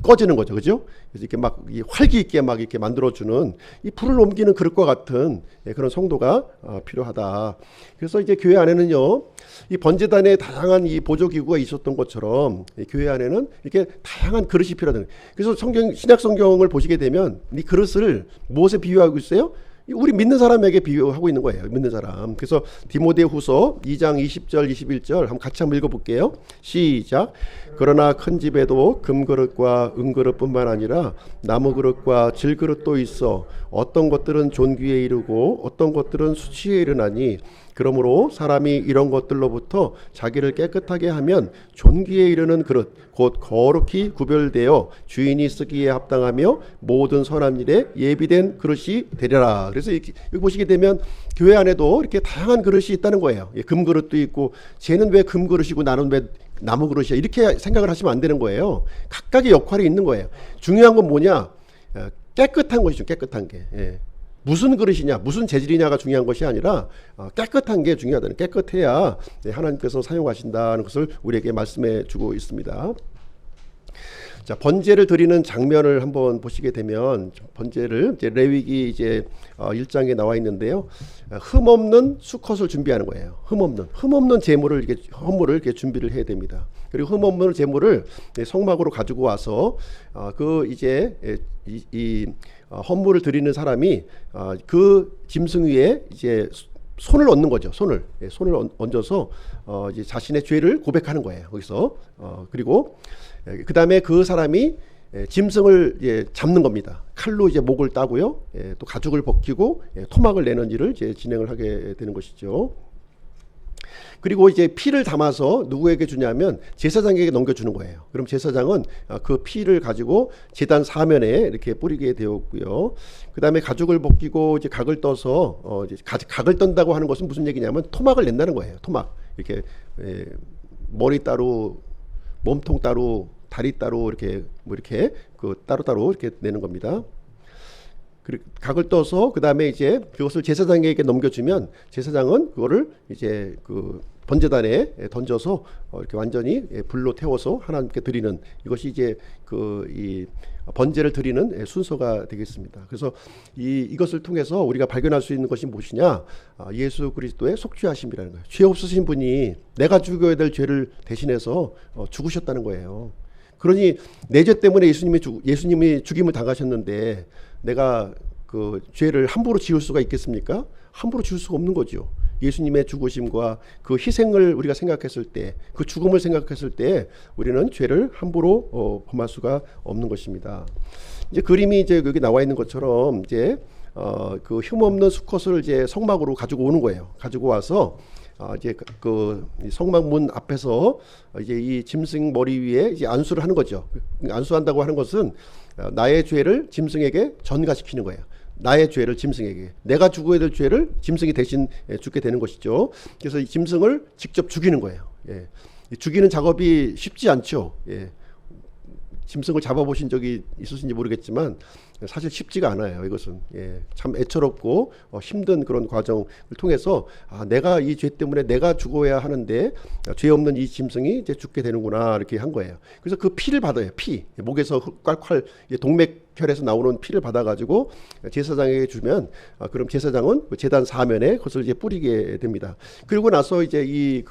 꺼지는 거죠, 그죠? 그래서 이렇게 막 활기 있게 막 이렇게 만들어주는 이 불을 옮기는 그릇과 같은 그런 성도가 필요하다. 그래서 이제 교회 안에는요, 이 번제단에 다양한 이 보조기구가 있었던 것처럼 교회 안에는 이렇게 다양한 그릇이 필요하다. 그래서 신약 성경을 보시게 되면 이 그릇을 무엇에 비유하고 있어요? 우리 믿는 사람에게 비유하고 있는 거예요. 믿는 사람. 그래서 디모데후서 2장 20절 21절 한번 같이 한번 읽어볼게요. 시작. 그러나 큰 집에도 금그릇과 은그릇뿐만 아니라 나무그릇과 질그릇도 있어 어떤 것들은 존귀에 이르고 어떤 것들은 수치에 이르나니, 그러므로 사람이 이런 것들로부터 자기를 깨끗하게 하면 존귀에 이르는 그릇 곧 거룩히 구별되어 주인이 쓰기에 합당하며 모든 선한 일에 예비된 그릇이 되리라. 그래서 여기 보시게 되면 교회 안에도 이렇게 다양한 그릇이 있다는 거예요. 금그릇도 있고, 쟤는 왜 금그릇이고 나는 왜 나무 그릇이야, 이렇게 생각을 하시면 안 되는 거예요. 각각의 역할이 있는 거예요. 중요한 건 뭐냐? 깨끗한 것이죠. 깨끗한 게. 무슨 그릇이냐, 무슨 재질이냐가 중요한 것이 아니라 깨끗한 게 중요하다는, 깨끗해야 하나님께서 사용하신다는 것을 우리에게 말씀해 주고 있습니다. 자, 번제를 드리는 장면을 한번 보시게 되면, 번제를 이제 레위기 이제 1장에 나와 있는데요. 흠없는 수컷을 준비하는 거예요. 흠없는 제물을 이렇게 헌물을 이렇게 준비를 해야 됩니다. 그리고 흠없는 제물을 성막으로 가지고 와서 그 이제 이 헌물을 드리는 사람이 그 짐승 위에 이제 손을 얹는 거죠. 손을 얹어서 이제 자신의 죄를 고백하는 거예요. 거기서 그리고 그 다음에 그 사람이 짐승을 잡는 겁니다. 칼로 이제 목을 따고요. 또 가죽을 벗기고 토막을 내는 일을 이제 진행을 하게 되는 것이죠. 그리고 이제 피를 담아서 누구에게 주냐면 제사장에게 넘겨주는 거예요. 그럼 제사장은 그 피를 가지고 제단 사면에 이렇게 뿌리게 되었고요. 그 다음에 가죽을 벗기고 이제 각을 떠서 이제 각을 떤다고 하는 것은 무슨 얘기냐면 토막을 낸다는 거예요. 토막, 이렇게 머리 따로, 몸통 따로, 다리 따로 이렇게 뭐 이렇게 그 따로따로 이렇게 내는 겁니다. 그리고 각을 떠서 그 다음에 이제 그것을 제사장에게 넘겨주면 제사장은 그거를 이제 그 번제단에 던져서 이렇게 완전히 불로 태워서 하나님께 드리는, 이것이 이제 그 이 번제를 드리는 순서가 되겠습니다. 그래서 이것을 통해서 우리가 발견할 수 있는 것이 무엇이냐? 예수 그리스도의 속죄하심이라는 거예요. 죄 없으신 분이 내가 죽어야 될 죄를 대신해서 죽으셨다는 거예요. 그러니 내 죄 때문에 예수님이 죽임을 당하셨는데 내가 그 죄를 함부로 지을 수가 있겠습니까? 함부로 지을 수가 없는 거죠. 예수님의 죽으심과 그 희생을 우리가 생각했을 때, 그 죽음을 생각했을 때 우리는 죄를 함부로 범할 수가 없는 것입니다. 이제 그림이 이제 여기 나와 있는 것처럼 이제 그 흠없는 수컷을 이제 성막으로 가지고 오는 거예요. 가지고 와서 이제 그 성막문 앞에서 이제 이 짐승 머리 위에 이제 안수를 하는 거죠. 안수한다고 하는 것은 나의 죄를 짐승에게 전가시키는 거예요. 나의 죄를 짐승에게, 내가 죽어야 될 죄를 짐승이 대신 죽게 되는 것이죠. 그래서 이 짐승을 직접 죽이는 거예요. 죽이는 작업이 쉽지 않죠. 짐승을 잡아보신 적이 있으신지 모르겠지만 사실 쉽지가 않아요. 이것은 참 애처롭고 힘든 그런 과정을 통해서 내가 이 죄 때문에 내가 죽어야 하는데 죄 없는 이 짐승이 이제 죽게 되는구나, 이렇게 한 거예요. 그래서 그 피를 받아요. 피, 목에서 콸콸 동맥혈에서 나오는 피를 받아가지고 제사장에게 주면 그럼 제사장은 제단 사면에 그것을 이제 뿌리게 됩니다. 그리고 나서 이제 이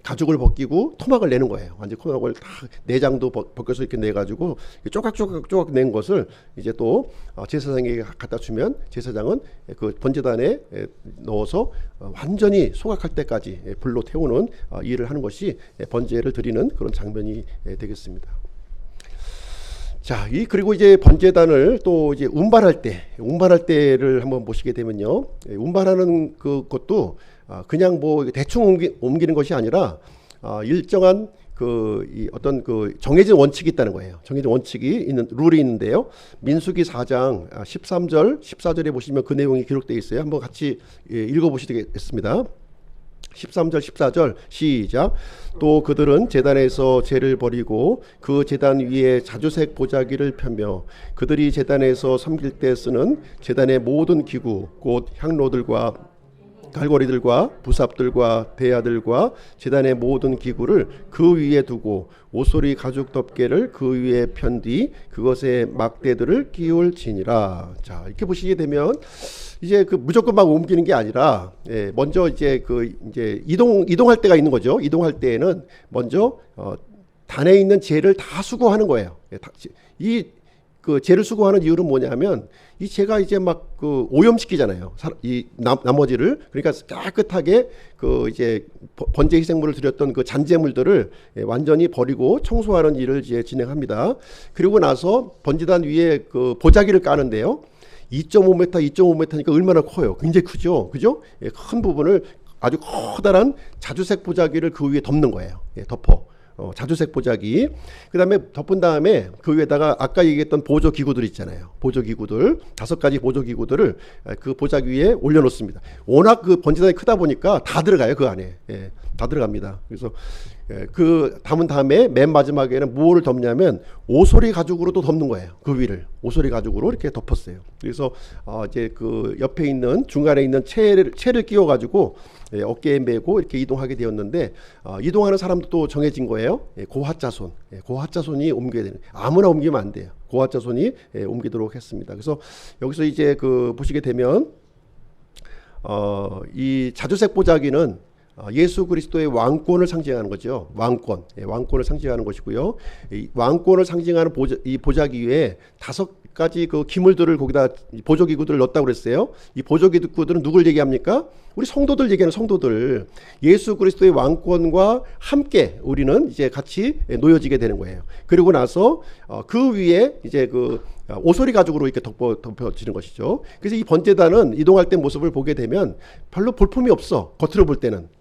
가죽을 벗기고 토막을 내는 거예요. 완전 토막을 다 내장도 벗겨서 이렇게 내가지고 쪼각쪼각 낸 것을 이제 또 제사장에게 갖다 주면 제사장은 그 번제단에 넣어서 완전히 소각할 때까지 불로 태우는 일을 하는 것이 번제를 드리는 그런 장면이 되겠습니다. 자, 그리고 이제 번제단을 또 이제 운반할 때를 한번 보시게 되면요, 운반하는 그것도 그냥 뭐 대충 옮기는 것이 아니라 일정한 이 어떤 정해진 원칙이 있다는 거예요. 정해진 원칙이 있는 룰이 있는데요. 민수기 4장 13절, 14절에 보시면 그 내용이 기록되어 있어요. 한번 같이 읽어보시겠습니다. 13절 14절 시작. 또 그들은 제단에서 제를 버리고 그 제단 위에 자주색 보자기를 펴며 그들이 제단에서 섬길 때 쓰는 제단의 모든 기구 곧 향로들과 갈고리들과 부삽들과 대야들과 제단의 모든 기구를 그 위에 두고 오소리 가죽 덮개를 그 위에 편 뒤 그것에 막대들을 끼울지니라. 자, 이렇게 보시게 되면 이제 무조건 막 옮기는 게 아니라 먼저 이제 이제 이동할 때가 있는 거죠. 이동할 때에는 먼저 단에 있는 재를 다 수거하는 거예요. 이 재를 수거하는 이유는 뭐냐면 이 재가 이제 막 오염시키잖아요. 이 나머지를. 그러니까 깨끗하게 이제 번제 희생물을 드렸던 그 잔재물들을 완전히 버리고 청소하는 일을 이제 진행합니다. 그리고 나서 번제단 위에 보자기를 까는데요. 2.5m, 2.5m니까 얼마나 커요. 굉장히 크죠. 그죠? 큰 부분을 아주 커다란 자주색 보자기를 그 위에 덮는 거예요. 덮어. 자주색 보자기. 그 다음에 덮은 다음에 그 위에다가 아까 얘기했던 보조 기구들 있잖아요. 보조 기구들 5가지 보조 기구들을 그 보자기 위에 올려놓습니다. 워낙 번제단이 크다 보니까 다 들어가요. 그 안에. 다 들어갑니다. 그래서 담은 다음에 맨 마지막에는 무엇을 덮냐면 오소리 가죽으로 또 덮는 거예요. 그 위를 오소리 가죽으로 이렇게 덮었어요. 그래서 이제 옆에 있는 중간에 있는 채를 끼워 가지고 어깨에 메고 이렇게 이동하게 되었는데 이동하는 사람도 또 정해진 거예요. 고핫자손, 고핫자손이 옮겨야 되는. 아무나 옮기면 안 돼요. 고핫자손이 옮기도록 했습니다. 그래서 여기서 이제 보시게 되면 이 자주색 보자기는 예수 그리스도의 왕권을 상징하는 거죠. 왕권을 상징하는 것이고요. 이 왕권을 상징하는 이 보자기 위에 5가지 기물들을 거기다 보조 기구들을 넣었다고 그랬어요. 이 보조 기구들은 누굴 얘기합니까? 우리 성도들 얘기하는 성도들. 예수 그리스도의 왕권과 함께 우리는 이제 같이 놓여지게 되는 거예요. 그리고 나서 그 위에 이제 오소리 가죽으로 이렇게 덮어지는 것이죠. 그래서 이 번제단은 이동할 때 모습을 보게 되면 별로 볼품이 없어. 겉으로 볼 때는.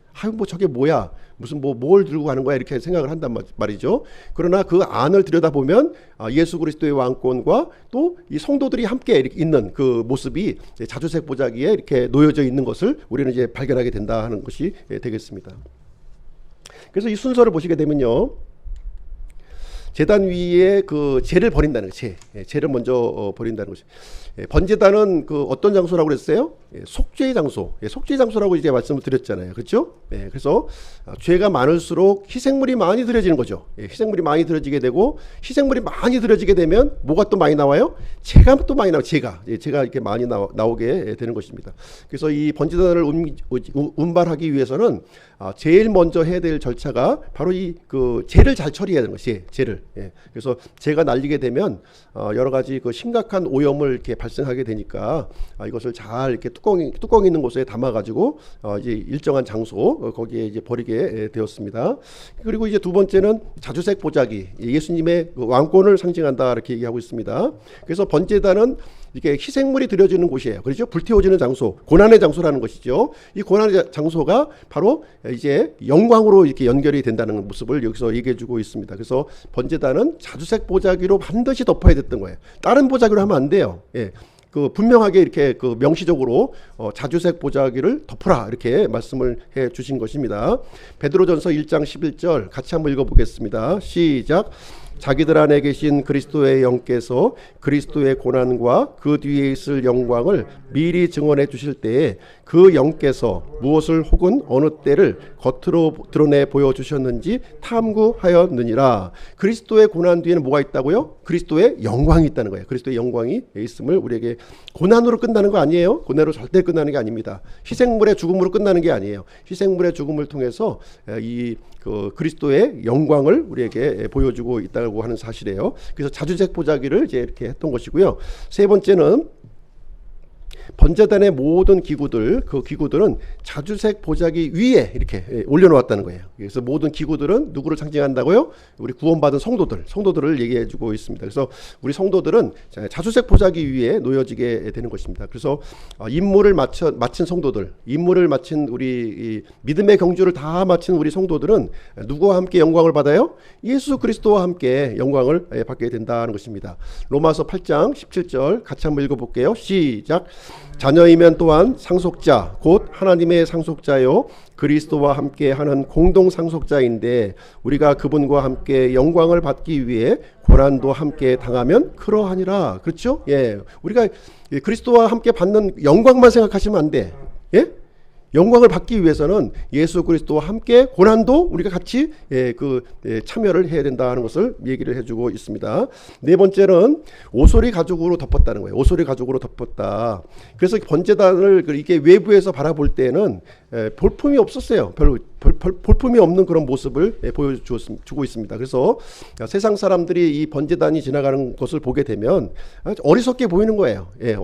저게 뭐야? 무슨 뭘 들고 가는 거야? 이렇게 생각을 한단 말이죠. 그러나 그 안을 들여다보면 예수 그리스도의 왕권과 또 이 성도들이 함께 이렇게 있는 그 모습이 자주색 보자기에 이렇게 놓여져 있는 것을 우리는 이제 발견하게 된다 하는 것이 되겠습니다. 그래서 이 순서를 보시게 되면요. 제단 위에 재를 버린다는 거죠. 재를 먼저 버린다는 것이. 번제단은 어떤 장소라고 그랬어요? 속죄의 장소. 속죄의 장소라고 이제 말씀을 드렸잖아요. 그렇죠? 그래서 죄가 많을수록 희생물이 많이 드려지는 거죠. 희생물이 많이 드려지게 되고 희생물이 많이 드려지게 되면 뭐가 또 많이 나와요? 재가 또 많이 나와요. 재가 이렇게 많이 나오게 되는 것입니다. 그래서 이 번제단을 운반하기 위해서는 제일 먼저 해야 될 절차가 바로 이 재를 잘 처리해야 되는 것이 재를. 그래서 재가 날리게 되면 여러 가지 심각한 오염을 이렇게 발생하게 되니까 이것을 잘 이렇게 뚜껑 있는 곳에 담아가지고 이제 일정한 장소 거기에 이제 버리게 되었습니다. 그리고 이제 두 번째는 자주색 보자기, 예수님의 왕권을 상징한다 이렇게 얘기하고 있습니다. 그래서 번제단은 이게 희생물이 드려지는 곳이에요. 그렇죠? 불태워지는 장소, 고난의 장소라는 것이죠. 이 고난의 장소가 바로 이제 영광으로 이렇게 연결이 된다는 모습을 여기서 얘기해주고 있습니다. 그래서 번제단은 자주색 보자기로 반드시 덮어야 됐던 거예요. 다른 보자기로 하면 안 돼요. 분명하게 이렇게 명시적으로 자주색 보자기를 덮으라 이렇게 말씀을 해 주신 것입니다. 베드로전서 1장 11절 같이 한번 읽어보겠습니다. 시작. 자기들 안에 계신 그리스도의 영께서 그리스도의 고난과 그 뒤에 있을 영광을 미리 증언해 주실 때에 그 영께서 무엇을 혹은 어느 때를 겉으로 드러내 보여주셨는지 탐구하였느니라. 그리스도의 고난 뒤에는 뭐가 있다고요? 그리스도의 영광이 있다는 거예요. 그리스도의 영광이 있음을 우리에게. 고난으로 끝나는 거 아니에요. 고난으로 절대 끝나는 게 아닙니다. 희생물의 죽음으로 끝나는 게 아니에요. 희생물의 죽음을 통해서 그리스도의 영광을 우리에게 보여주고 있다고 하는 사실이에요. 그래서 자주색 보자기를 이제 이렇게 했던 것이고요. 세 번째는 번제단의 모든 기구들, 그 기구들은 자주색 보자기 위에 이렇게 올려놓았다는 거예요. 그래서 모든 기구들은 누구를 상징한다고요? 우리 구원받은 성도들을 얘기해주고 있습니다. 그래서 우리 성도들은 자주색 보자기 위에 놓여지게 되는 것입니다. 그래서 임무를 마친 성도들, 임무를 마친 우리 믿음의 경주를 다 마친 우리 성도들은 누구와 함께 영광을 받아요? 예수 그리스도와 함께 영광을 받게 된다는 것입니다. 로마서 8장 17절 같이 한번 읽어볼게요. 시작. 자녀이면 또한 상속자 곧 하나님의 상속자요 그리스도와 함께 하는 공동 상속자인데 우리가 그분과 함께 영광을 받기 위해 고난도 함께 당하면 그러하니라. 그렇죠? 예, 우리가 그리스도와 함께 받는 영광만 생각하시면 안 돼. 예? 영광을 받기 위해서는 예수 그리스도와 함께 고난도 우리가 같이 참여를 해야 된다는 것을 얘기를 해주고 있습니다. 네 번째는 오소리 가죽으로 덮었다는 거예요. 오소리 가죽으로 덮었다. 그래서 번제단을 이게 외부에서 바라볼 때는 볼품이 없었어요. 별로 볼품이 없는 그런 모습을 보여주고 있습니다. 그래서 세상 사람들이 이 번제단이 지나가는 것을 보게 되면 어리석게 보이는 거예요. 예,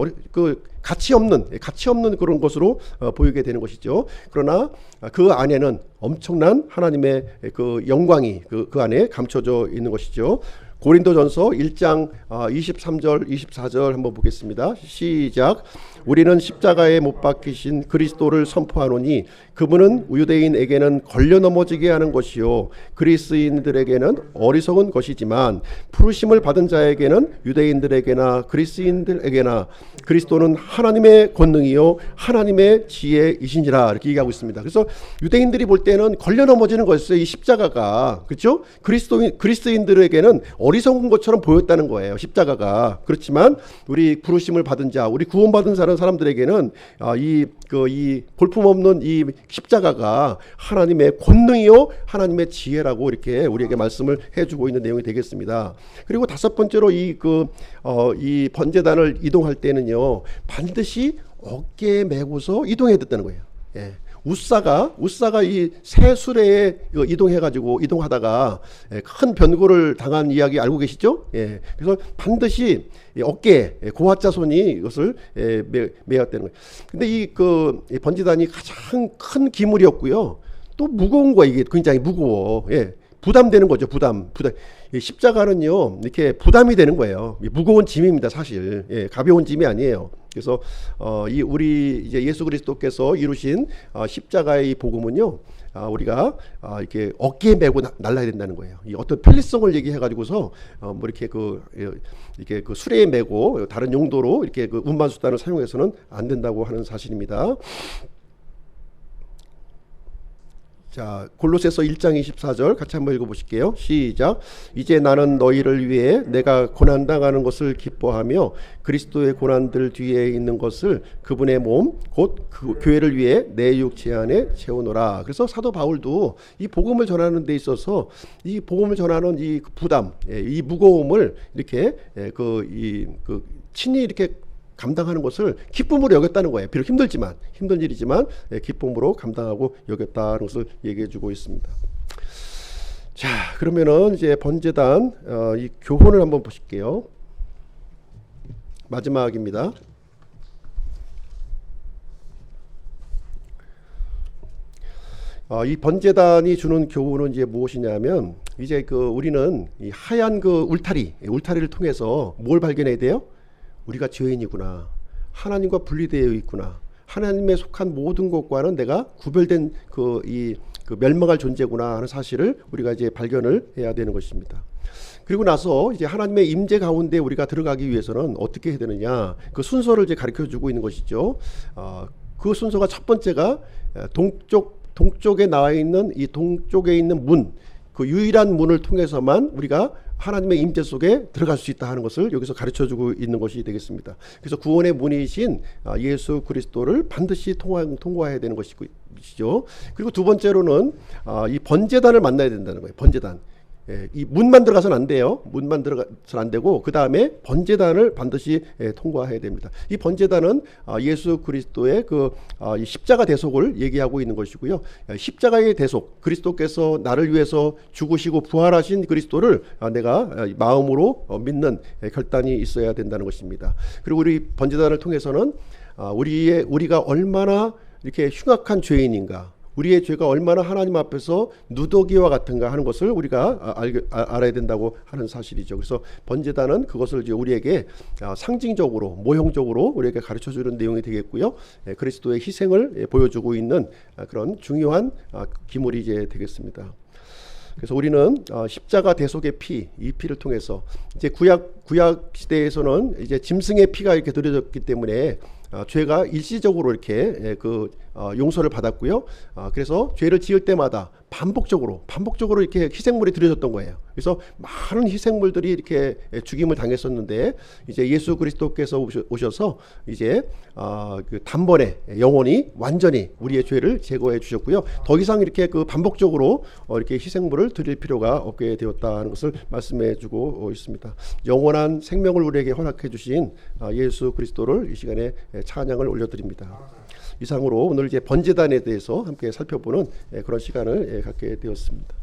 가치 없는 그런 것으로 보이게 되는 것이죠. 그러나 그 안에는 엄청난 하나님의 그 영광이 그 안에 감춰져 있는 것이죠. 고린도전서 1장 23절 24절 한번 보겠습니다. 시작. 우리는 십자가에 못 박히신 그리스도를 선포하노니 그분은 유대인에게는 걸려 넘어지게 하는 것이요 그리스인들에게는 어리석은 것이지만 부르심을 받은 자에게는 유대인들에게나 그리스인들에게나 그리스도는 하나님의 권능이요 하나님의 지혜이시니라 이렇게 얘기하고 있습니다. 그래서 유대인들이 볼 때는 걸려 넘어지는 것이었어요. 이 십자가가. 그렇죠? 그리스인들에게는 어리석은 것처럼 보였다는 거예요. 십자가가. 그렇지만 우리 부르심을 받은 자, 우리 구원받은 사람들에게는 이 볼품없는 이 십자가가 하나님의 권능이요 하나님의 지혜라고 이렇게 우리에게 말씀을 해주고 있는 내용이 되겠습니다. 그리고 다섯 번째로 이 번제단을 이동할 때는요 반드시 어깨에 메고서 이동해야 됐다는 거예요. 예. 우사가 이 새 수레에 이동하다가 큰 변고를 당한 이야기 알고 계시죠? 예. 그래서 반드시 어깨에 고아자손이 이것을 메었다는 거예요. 근데 이 번제단이 가장 큰 기물이었고요. 또 무거운 거예요. 이게 굉장히 무거워. 예. 부담되는 거죠. 부담. 십자가는요 이렇게 부담이 되는 거예요. 무거운 짐입니다. 사실. 예. 가벼운 짐이 아니에요. 그래서 우리 이제 예수 그리스도께서 이루신 십자가의 이 복음은요, 우리가 이렇게 어깨에 메고 날라야 된다는 거예요. 이 어떤 편리성을 얘기해 가지고서 뭐 이렇게 이렇게 수레에 메고 다른 용도로 이렇게 운반 수단을 사용해서는 안 된다고 하는 사실입니다. 자, 골로새서 1장 24절 같이 한번 읽어보실게요. 시작. 이제 나는 너희를 위해 내가 고난당하는 것을 기뻐하며 그리스도의 고난들 뒤에 있는 것을 그분의 몸 곧 그 교회를 위해 내 육체 안에 채우노라. 그래서 사도 바울도 이 복음을 전하는 데 있어서 이 복음을 전하는 이 부담, 이 무거움을 이렇게 친히 이렇게 감당하는 것을 기쁨으로 여겼다는 거예요. 비록 힘든 일이지만 기쁨으로 감당하고 여겼다는 것을 얘기해 주고 있습니다. 자, 그러면은 이제 번제단 이 교훈을 한번 보실게요. 마지막입니다. 이 번제단이 주는 교훈은 이제 무엇이냐면 이제 우리는 이 하얀 울타리를 통해서 뭘 발견해야 돼요? 우리가 죄인이구나. 하나님과 분리되어 있구나. 하나님에 속한 모든 것과는 내가 구별된 멸망할 존재구나 하는 사실을 우리가 이제 발견을 해야 되는 것입니다. 그리고 나서 이제 하나님의 임재 가운데 우리가 들어가기 위해서는 어떻게 해야 되느냐? 그 순서를 이제 가르쳐 주고 있는 것이죠. 그 순서가 첫 번째가 동쪽에 나와 있는 이 동쪽에 있는 문, 그 유일한 문을 통해서만 우리가 하나님의 임재 속에 들어갈 수 있다 하는 것을 여기서 가르쳐주고 있는 것이 되겠습니다. 그래서 구원의 문이신 예수 그리스도를 반드시 통과해야 되는 것이죠. 그리고 두 번째로는 이 번제단을 만나야 된다는 거예요. 번제단. 예, 이 문만 들어가서는 안 돼요. 문만 들어가서는 안 되고 그 다음에 번제단을 반드시 통과해야 됩니다. 이 번제단은 예수 그리스도의 이 십자가 대속을 얘기하고 있는 것이고요. 십자가의 대속, 그리스도께서 나를 위해서 죽으시고 부활하신 그리스도를 내가 마음으로 믿는 결단이 있어야 된다는 것입니다. 그리고 우리 번제단을 통해서는 우리가 얼마나 이렇게 흉악한 죄인인가, 우리의 죄가 얼마나 하나님 앞에서 누더기와 같은가 하는 것을 우리가 알아야 된다고 하는 사실이죠. 그래서 번제단은 그것을 이제 우리에게 상징적으로, 모형적으로 우리에게 가르쳐주는 내용이 되겠고요. 그리스도의 희생을 보여주고 있는 그런 중요한 기물이 이제 되겠습니다. 그래서 우리는 십자가 대속의 피, 이 피를 통해서 이제 구약 시대에서는 이제 짐승의 피가 이렇게 들여졌기 때문에 죄가 일시적으로 이렇게 용서를 받았고요. 그래서 죄를 지을 때마다 반복적으로 이렇게 희생물이 들여졌던 거예요. 그래서 많은 희생물들이 이렇게 죽임을 당했었는데 이제 예수 그리스도께서 오셔서 이제 단번에 영원히 완전히 우리의 죄를 제거해 주셨고요. 더 이상 이렇게 반복적으로 이렇게 희생물을 드릴 필요가 없게 되었다는 것을 말씀해 주고 있습니다. 영원한 생명을 우리에게 허락해 주신 예수 그리스도를 이 시간에 찬양을 올려드립니다. 이상으로 오늘 이제 번제단에 대해서 함께 살펴보는 그런 시간을 갖게 되었습니다.